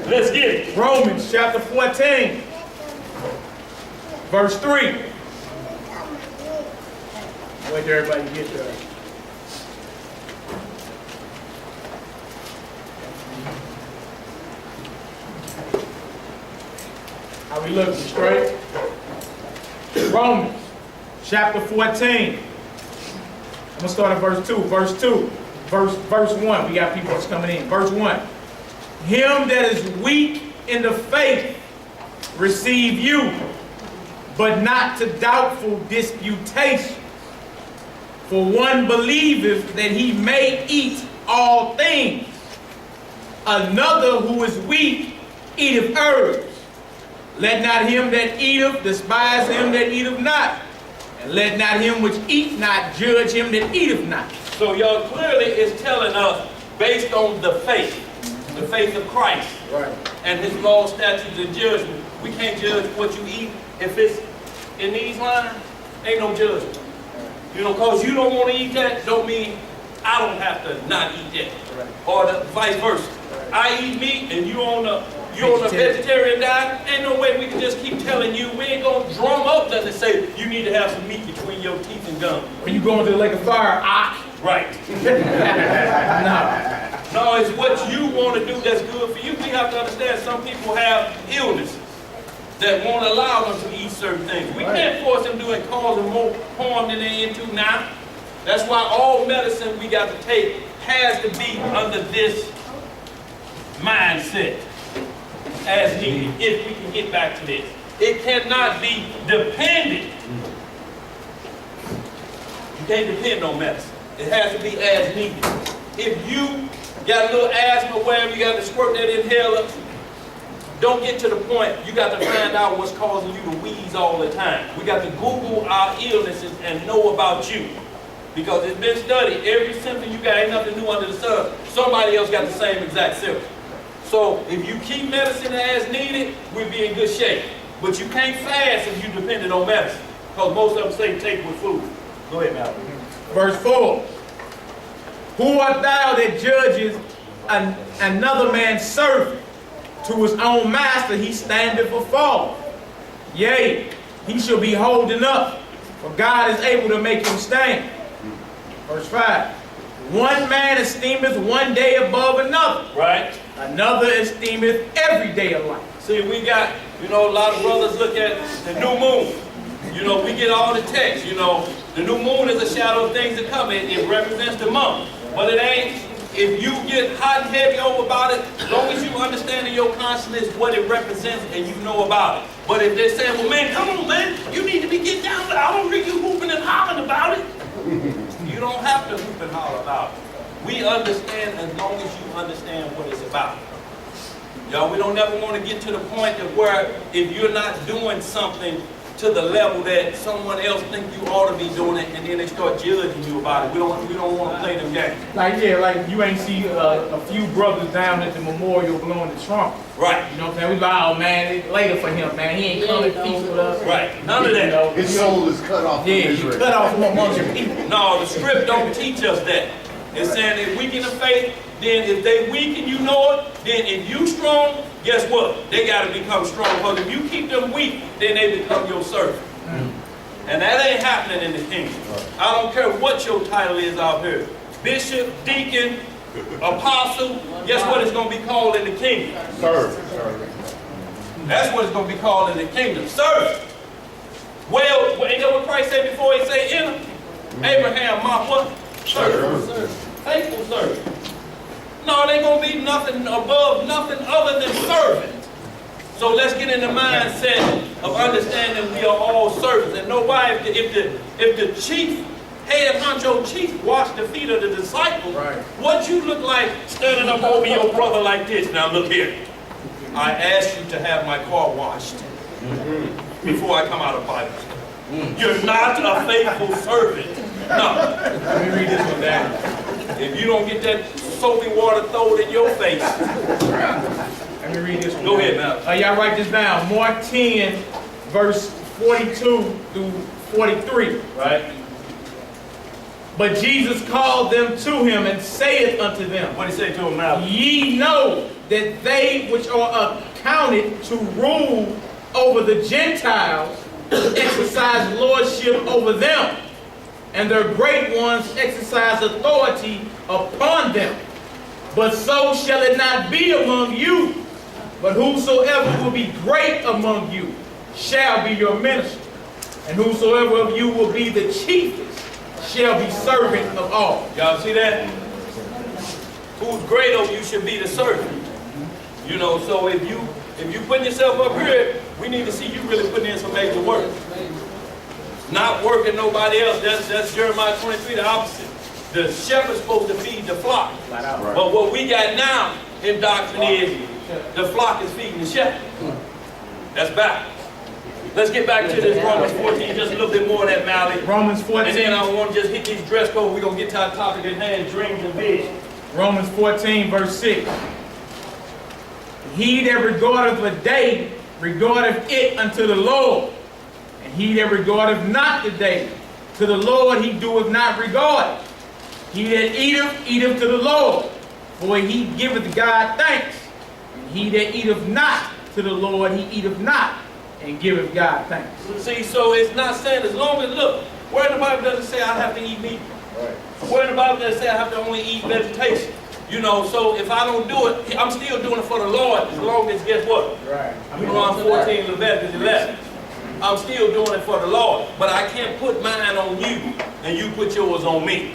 Let's get it. Romans chapter 14, verse 3. Wait till everybody get there. How we looking? Straight? Romans chapter 14. I'm going to start at verse 2. Verse 2. Verse 1. We got people that's coming in. Verse 1. Him that is weak in the faith receive you, but not to doubtful disputation. For one believeth that he may eat all things. Another who is weak eateth herbs. Let not him that eateth despise him that eateth not. And let not him which eat not judge him that eateth not. So y'all clearly is telling us, based on the faith of Christ, right, and his law, statutes, and judgment, we can't judge what you eat. If it's in these lines, ain't no judgment. You know, because you don't want to eat that, don't mean I don't have to not eat that. Right. Or the vice versa. Right. I eat meat and you on a vegetarian diet, ain't no way we can just keep telling you. We ain't going to drum up nothing and say you need to have some meat between your teeth and gum. When you go into the lake of fire, Right. No, it's what you want to do that's good for you. We have to understand some people have illnesses that won't allow them to eat certain things. We can't force them to do it, cause them more harm than they're into now. That's why all medicine we got to take has to be under this mindset as needed, if we can get back to this. It cannot be dependent. You can't depend on medicine. It has to be as needed. If you got a little asthma, wherever you got to squirt that inhaler, don't get to the point you got to find out what's causing you to wheeze all the time. We got to Google our illnesses and know about you. Because it's been studied, every symptom you got ain't nothing new under the sun. Somebody else got the same exact symptom. So if you keep medicine as needed, we'll be in good shape. But you can't fast if you're dependent on medicine. Because most of them say take with food. Go ahead, Malcolm. verse 4. Who art thou that judges another man's servant? To his own master he standeth or falleth. Yea, he shall be holding up, for God is able to make him stand. Verse 5. One man esteemeth one day above another. Right. Another esteemeth every day alike. See, we got, a lot of brothers look at the new moon. We get all the text, the new moon is a shadow of things to come. It represents the month. But it ain't, if you get hot and heavy over about it, as long as you understand in your consciousness what it represents and you know about it. But if they're saying, well, man, come on, man, you need to be getting down with it. I don't hear you hooping and hollering about it. You don't have to hoop and holler about it. We understand as long as you understand what it's about. Y'all, we don't ever want to get to the point of where if you're not doing something to the level that someone else think you ought to be doing it, and then they start judging you about it. We don't want to play them games. Like you ain't see a few brothers down at the memorial blowing the trumpet. Right. You know what I'm saying? We like, oh man, it's later for him, man. He ain't coming peace with us. Right. None of that. His soul is cut off from Israel. You cut off from amongst your people. No, the script don't teach us that. It's saying if weak in the faith, then if they weak and you know it, then if you strong, guess what? They got to become strong. Because if you keep them weak, then they become your servant. And that ain't happening in the kingdom. I don't care what your title is out here. Bishop, deacon, apostle, guess what it's going to be called in the kingdom? Servant. That's what it's going to be called in the kingdom. Servant. Well, ain't that what Christ said before he said enter? Abraham, my what? Servant. Faithful servant. No, it ain't going to be nothing above, nothing other than servant. So let's get in the mindset of understanding we are all servants. And nobody, if the chief, head honcho chief washed the feet of the disciples, right, what you look like standing up over your brother like this? Now look here. I asked you to have my car washed before I come out of Bible. You're not a faithful servant. No. Let me read this one down. If you don't get that soapy water thrown in your face. Let me read this one. Go ahead, now. Y'all write this down. Mark 10, verse 42 through 43. Right. But Jesus called them to him and saith unto them, What did he say to him now? Ye know that they which are accounted to rule over the Gentiles exercise lordship over them, and their great ones exercise authority upon them. But so shall it not be among you, but whosoever will be great among you shall be your minister, and whosoever of you will be the chiefest shall be servant of all. Y'all see that? Who's great over you should be the servant. You know, so if you putting yourself up here, we need to see you really putting in some major work. Not working nobody else. That's Jeremiah 23, the opposite. The shepherd's supposed to feed the flock. But what we got now in doctrine is the flock is feeding the shepherd. That's back. Let's get back to this Romans 14, just a little bit more of that, Mally. Romans 14. And then I want to just hit these dress codes. We're going to get to our topic at hand, dreams and visions. Romans 14, verse 6. He that regardeth a day, regardeth it unto the Lord. And he that regardeth not the day, to the Lord he doeth not regard it. He that eateth, eateth to the Lord, for he giveth God thanks. And he that eateth not to the Lord, he eateth not, and giveth God thanks. See, so it's not saying as long as, look, where in the Bible does it say I have to eat meat? Where in the Bible does it say I have to only eat vegetation? You know, so if I don't do it, I'm still doing it for the Lord, as long as, guess what? Deuteronomy 14, Leviticus 11. I'm still doing it for the Lord, but I can't put mine on you, and you put yours on me.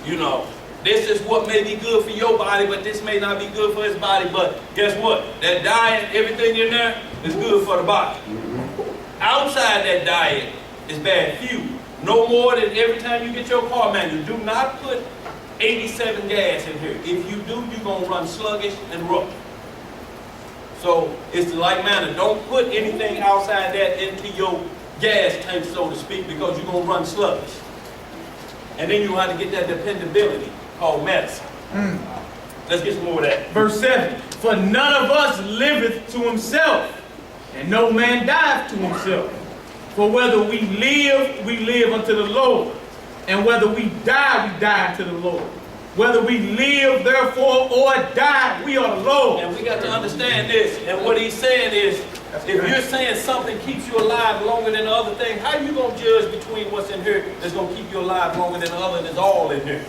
You know, this is what may be good for your body, but this may not be good for his body. But guess what? That diet, everything in there is good for the body. Outside that diet is bad for you. No more than every time you get your car manual, do not put 87 gas in here. If you do, you're going to run sluggish and rough. So it's the like manner. Don't put anything outside that into your gas tank, so to speak, because you're going to run sluggish. And then you have to get that dependability called medicine. Let's get some more of that. Verse 7. For none of us liveth to himself, and no man dieth to himself. For whether we live unto the Lord. And whether we die unto the Lord. Whether we live, therefore, or die, we are the Lord. And we got to understand this. And what he's saying is, if you're saying something keeps you alive longer than the other thing, how are you going to judge between what's in here that's going to keep you alive longer than the other and it's all in here?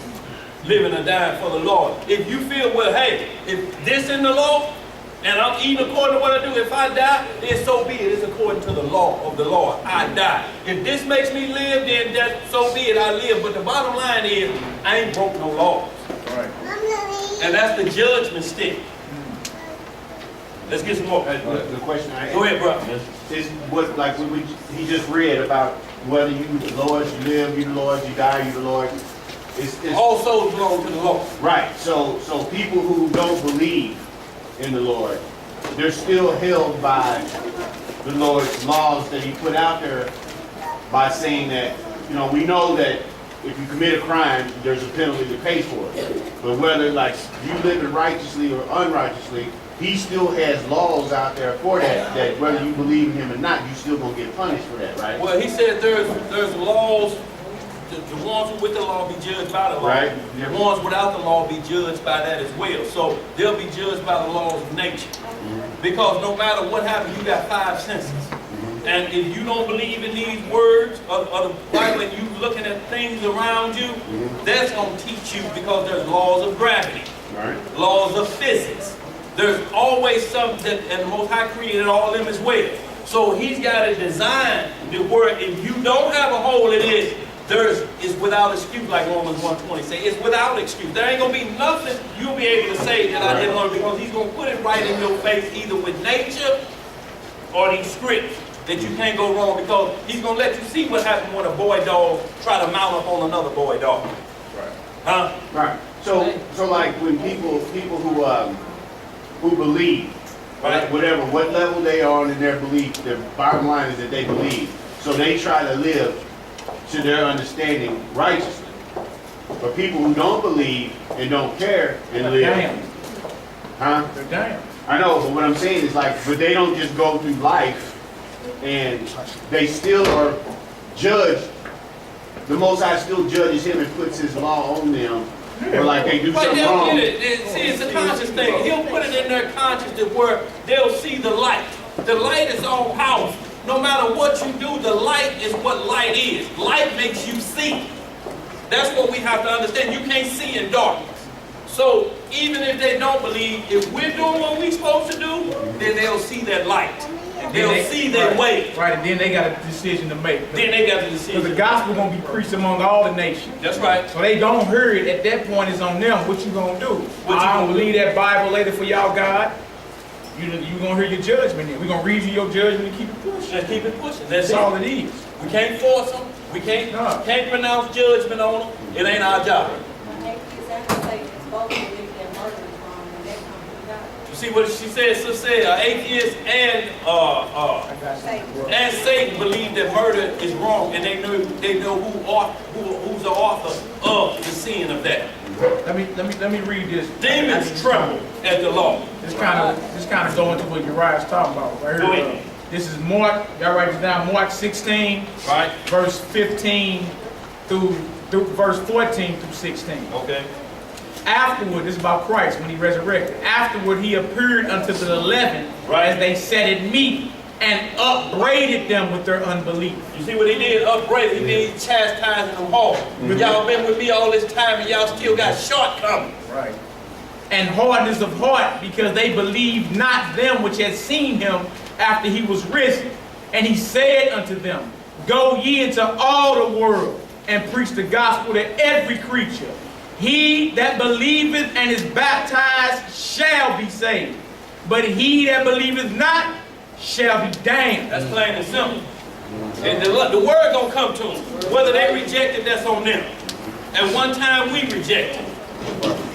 Living and dying for the Lord. If you feel, well, hey, if this in the law, and I'm eating according to what I do, if I die, then so be it. It's according to the law of the Lord. I die. If this makes me live, then that, so be it. I live. But the bottom line is, I ain't broke no laws. Right. And that's the judgment stick. Let's get some more. The question I Go ahead, bro. is what, like he just read about whether you the Lord, you live, you the Lord, you die, you the Lord. It's All souls belong to the Lord. right. So people who don't believe in the Lord, they're still held by the Lord's laws that he put out there by saying that, you know, we know that if you commit a crime, there's a penalty to pay for it. But whether like you live righteously or unrighteously, he still has laws out there for that, that whether you believe in him or not, you still gonna get punished for that, right? Well, he said there's laws. The ones who with the law be judged by the law. Right. The ones without the law be judged by that as well. So they'll be judged by the laws of nature. Because no matter what happens, you got 5 senses. And if you don't believe in these words of the Bible and you looking at things around you, that's going to teach you, because there's laws of gravity, Right. laws of physics. There's always something that, and the Most High created all of them as well. So he's got a design where if you don't have a hole in this, it's without excuse, like Romans 1:20 say. It's without excuse. There ain't going to be nothing you'll be able to say that I didn't learn, because he's going to put it right in your face, either with nature or these scripts, that you can't go wrong, because he's going to let you see what happens when a boy dog try to mount up on another boy dog. Right. Huh? Right. So like when people who believe, Right. whatever, what level they are on in their belief, the bottom line is that they believe. So they try to live to their understanding righteously. But people who don't believe and don't care and live, Damn. huh? They're damn. I know, but what I'm saying is like, but they don't just go through life and they still are judged. The Most High still judges him and puts his law on them or like they do But something they'll wrong. get it. See, it's a conscious thing. He'll put it in their consciousness where they'll see the light. The light is all powerful. No matter what you do, the light is what light is. Light makes you see. That's what we have to understand. You can't see in darkness. So even if they don't believe, if we're doing what we're supposed to do, then they'll see that light. They'll see their way. Right, and then they got a decision to make. Then they got the Because the decision. gospel gonna be preached among all the nations. That's right. So they don't hear it. At that point, it's on them. What you gonna do? What you I don't gonna believe that Bible later for y'all, God. You gonna hear your judgment then. We're gonna read you your judgment and keep it pushing. Just keep it pushing. That's That's it. all it is. We can't force them. We can't No. pronounce judgment on them. It ain't our job. Atheists and Satanists both believe that murder is wrong and that comes from God. You see what she said? Sister said, atheists and Satan believe that murder is wrong, and they know who's the author of the sin of that. Let me read this. Demons tremble at the law. This kind of go into what Uriah's talking about right Go here. ahead. This is Mark. Y'all write this down. Mark 16, Right? verse 15 through verse 14 through 16. Okay. Afterward, this is about Christ when he resurrected. Afterward, he appeared unto the 11 Right. as they sat at meat and upbraided them with their unbelief. You see what he did? Upbraid. He did chastising them hard. Y'all been with me all this time, and y'all still got shortcomings. Right. And hardness of heart, because they believed not them which had seen him after he was risen. And he said unto them, Go ye into all the world and preach the gospel to every creature. He that believeth and is baptized shall be saved, but he that believeth not shall be damned. That's plain and simple. And the word gonna come to them. Whether they reject it, that's on them. At one time, we rejected.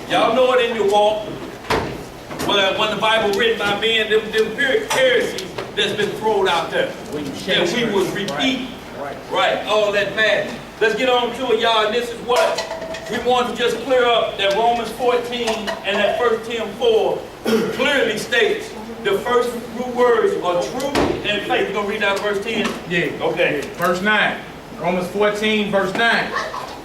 Y'all know it in your walk. Well, when the Bible written by men, them heresies that's been thrown out there. That we would repeat. Right, all that madness. Let's get on to it, y'all. And this is what we want to just clear up, that Romans 14 and that 1 Timothy 4 clearly states the first few words are truth and faith. You gonna read out verse 10? Yeah. Okay. Verse 9. Romans 14, verse 9.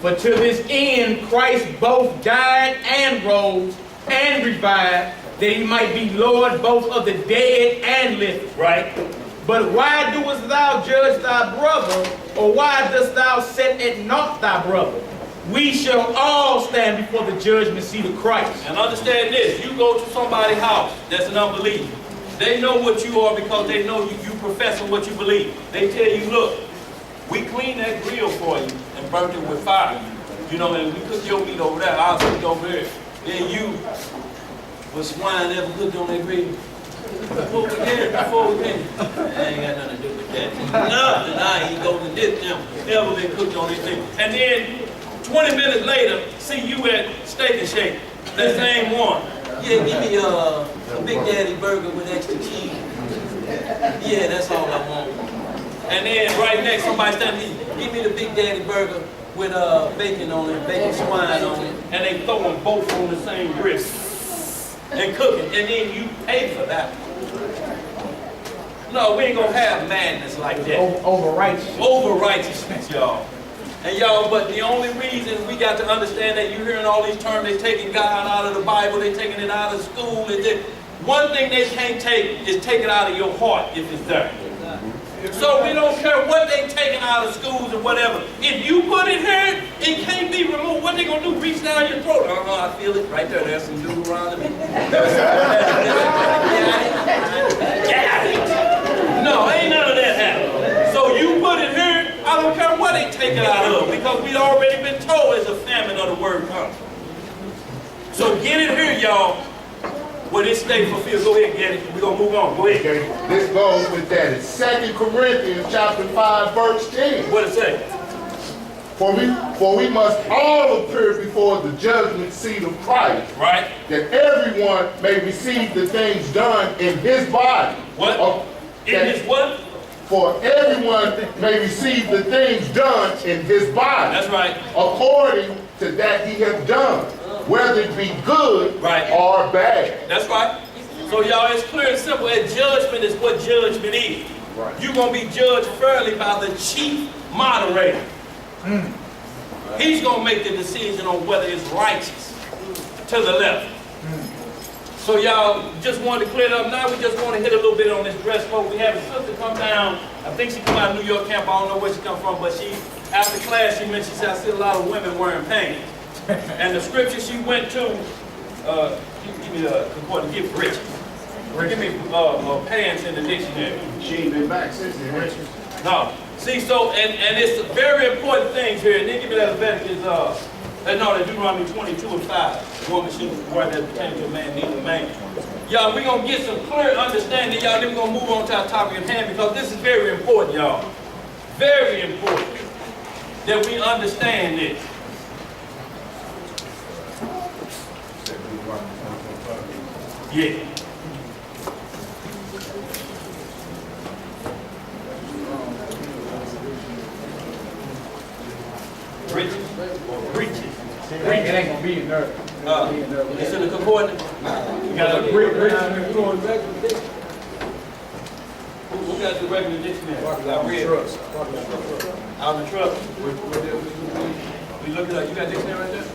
For to this end Christ both died and rose and revived, that he might be Lord both of the dead and living. Right. But why doest thou judge thy brother, or why dost thou set at naught thy brother? We shall all stand before the judgment seat of Christ. And understand this, you go to somebody's house that's an unbeliever. They know what you are because they know you professing what you believe. They tell you, look, we cleaned that grill for you and burnt it with fire. You know, and we cooked your meat over there, I'll cook over here. Then you, was swine ever cooked on that grill? Before we came. I ain't got nothing to do with that. Nothing. I ain't go to this them ever been cooked on this thing. And then 20 minutes later, see you at Steak and Shake. That same one. Yeah, give me a Big Daddy burger with extra cheese. Yeah, that's all I want. And then right next, somebody standing, give me the Big Daddy burger with bacon on it, bacon swine on it. And they throw them both on the same grill and cook it. And then you pay for that. No, we ain't gonna have madness like that. Over righteousness. Over righteousness, y'all. And y'all, but the only reason we got to understand that you're hearing all these terms, they taking God out of the Bible, they taking it out of school. One thing they can't take is take it out of your heart if it's there. So we don't care what they taking out of schools or whatever. If you put it here, it can't be removed. What they gonna do? Reach down your throat? I feel it right there. There's some Deuteronomy. No, ain't none of that happening. So you put it here, I don't care what they take it out of, because we already been told as a famine of the word comes. So get it here, y'all, where this stay fulfilled. Go ahead, get it. We're going to move on. Go ahead. Okay, this goes with that. It's 2 Corinthians chapter 5, verse 10. What it say? For we must all appear before the judgment seat of Christ, Right. that everyone may receive the things done in his body. What? In his what? For everyone may receive the things done in his body. That's right. According to that he has done, whether it be good Right. or bad. That's right. So y'all, it's clear and simple. And judgment is what judgment is. Right. You're going to be judged fairly by the chief moderator. He's going to make the decision on whether it's righteous to the left. So y'all just wanted to clear it up. Now we just want to hit a little bit on this dress code. We have a sister come down. I think she come out of New York camp. I don't know where she come from, but she, after class, she mentioned, she said, I see a lot of women wearing pants. And the scripture she went to, give me the concordance, give riches. Give me pants in the dictionary. She ain't been back since then, right? No. See, so, and it's very important things here. And then give me that Leviticus, no, that Deuteronomy 22:5. The woman should wear that pertaining to a man, neither a man. Y'all, we're going to get some clear understanding, y'all. Then we're going to move on to our topic at hand because this is very important, y'all. Very important that we understand this. Yeah. Riches or breaches? It ain't gonna be in there. It's in the concordance? You got a Breach in the floor. who got the regular dictionary? I read. Out in the truck. We look it up. You got dictionary right there?